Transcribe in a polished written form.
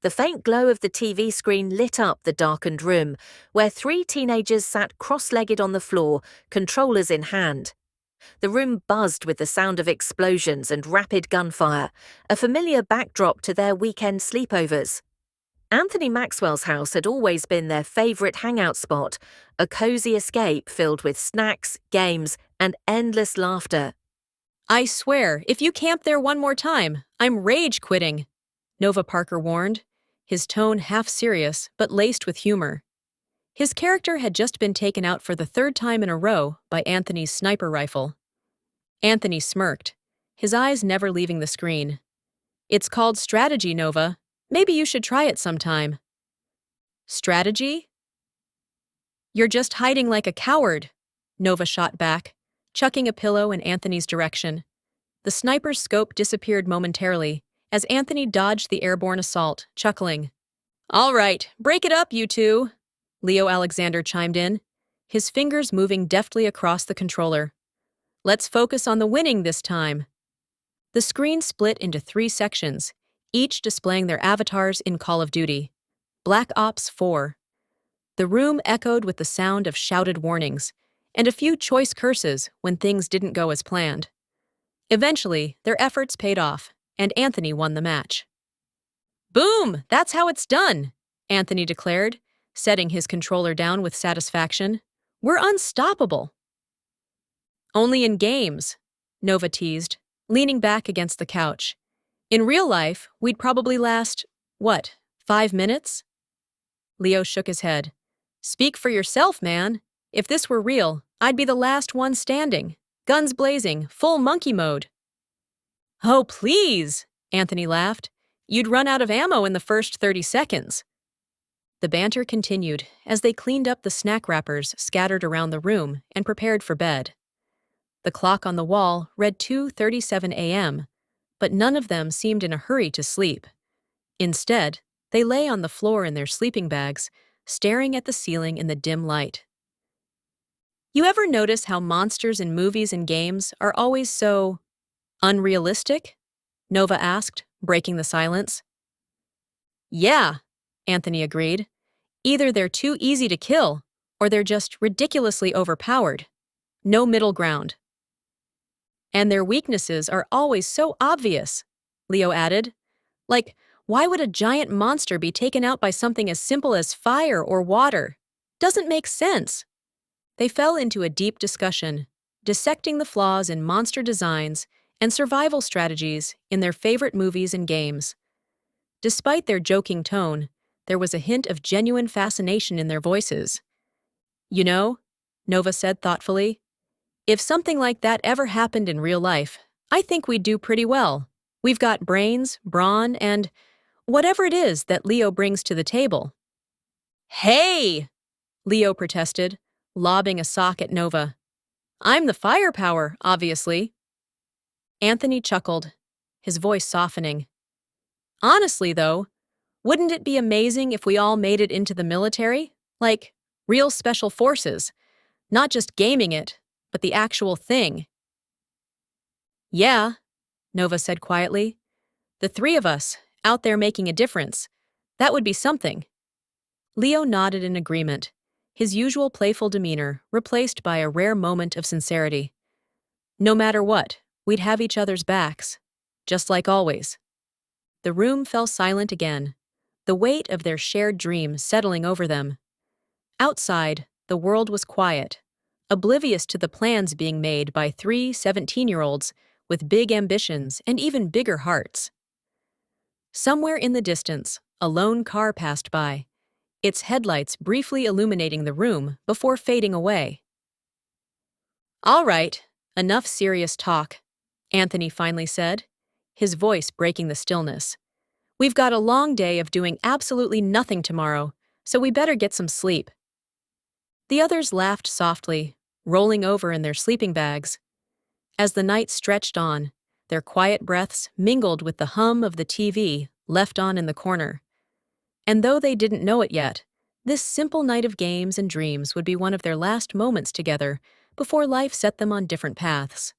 The faint glow of the TV screen lit up the darkened room, where three teenagers sat cross-legged on the floor, controllers in hand. The room buzzed with the sound of explosions and rapid gunfire, a familiar backdrop to their weekend sleepovers. Anthony Maxwell's house had always been their favourite hangout spot, a cosy escape filled with snacks, games, and endless laughter. "I swear, if you camp there one more time, I'm rage quitting," Nova Parker warned, his tone half serious but laced with humor. His character had just been taken out for the third time in a row by Anthony's sniper rifle. Anthony smirked, his eyes never leaving the screen. "It's called strategy, Nova. Maybe you should try it sometime." "Strategy?" "You're just hiding like a coward," Nova shot back, chucking a pillow in Anthony's direction. The sniper's scope disappeared momentarily as Anthony dodged the airborne assault, chuckling. "All right, break it up, you two," Leo Alexander chimed in, his fingers moving deftly across the controller. "Let's focus on the winning this time." The screen split into 3 sections, each displaying their avatars in Call of Duty. Black Ops 4. The room echoed with the sound of shouted warnings, and a few choice curses when things didn't go as planned. Eventually, their efforts paid off, and Anthony won the match. "Boom! That's how it's done," Anthony declared, setting his controller down with satisfaction. "We're unstoppable." "Only in games," Nova teased, leaning back against the couch. "In real life, we'd probably last, 5 minutes? Leo shook his head. "Speak for yourself, man. If this were real, I'd be the last one standing, guns blazing, full monkey mode." "Oh, please," Anthony laughed. "You'd run out of ammo in the first 30 seconds. The banter continued as they cleaned up the snack wrappers scattered around the room and prepared for bed. The clock on the wall read 2:37 a.m., but none of them seemed in a hurry to sleep. Instead, they lay on the floor in their sleeping bags, staring at the ceiling in the dim light. "You ever notice how monsters in movies and games are always so unrealistic?" Nova asked, breaking the silence. "Yeah," Anthony agreed. "Either they're too easy to kill, or they're just ridiculously overpowered. No middle ground." "And their weaknesses are always so obvious," Leo added. "Like, why would a giant monster be taken out by something as simple as fire or water? Doesn't make sense." They fell into a deep discussion, dissecting the flaws in monster designs and survival strategies in their favorite movies and games. Despite their joking tone, there was a hint of genuine fascination in their voices. "You know," Nova said thoughtfully, "if something like that ever happened in real life, I think we'd do pretty well. We've got brains, brawn, and whatever it is that Leo brings to the table." "Hey!" Leo protested, lobbing a sock at Nova. "I'm the firepower, obviously." Anthony chuckled, his voice softening. "Honestly, though, wouldn't it be amazing if we all made it into the military? Like, real special forces. Not just gaming it, but the actual thing." "Yeah," Nova said quietly. "The 3 of us, out there making a difference. That would be something." Leo nodded in agreement, his usual playful demeanor replaced by a rare moment of sincerity. "No matter what, we'd have each other's backs. Just like always." The room fell silent again, the weight of their shared dream settling over them. Outside, the world was quiet, oblivious to the plans being made by 3 17-year-olds with big ambitions and even bigger hearts. Somewhere in the distance, a lone car passed by, its headlights briefly illuminating the room before fading away. "All right, enough serious talk," Anthony finally said, his voice breaking the stillness. "We've got a long day of doing absolutely nothing tomorrow, so we better get some sleep." The others laughed softly, rolling over in their sleeping bags. As the night stretched on, their quiet breaths mingled with the hum of the TV left on in the corner. And though they didn't know it yet, this simple night of games and dreams would be one of their last moments together before life set them on different paths.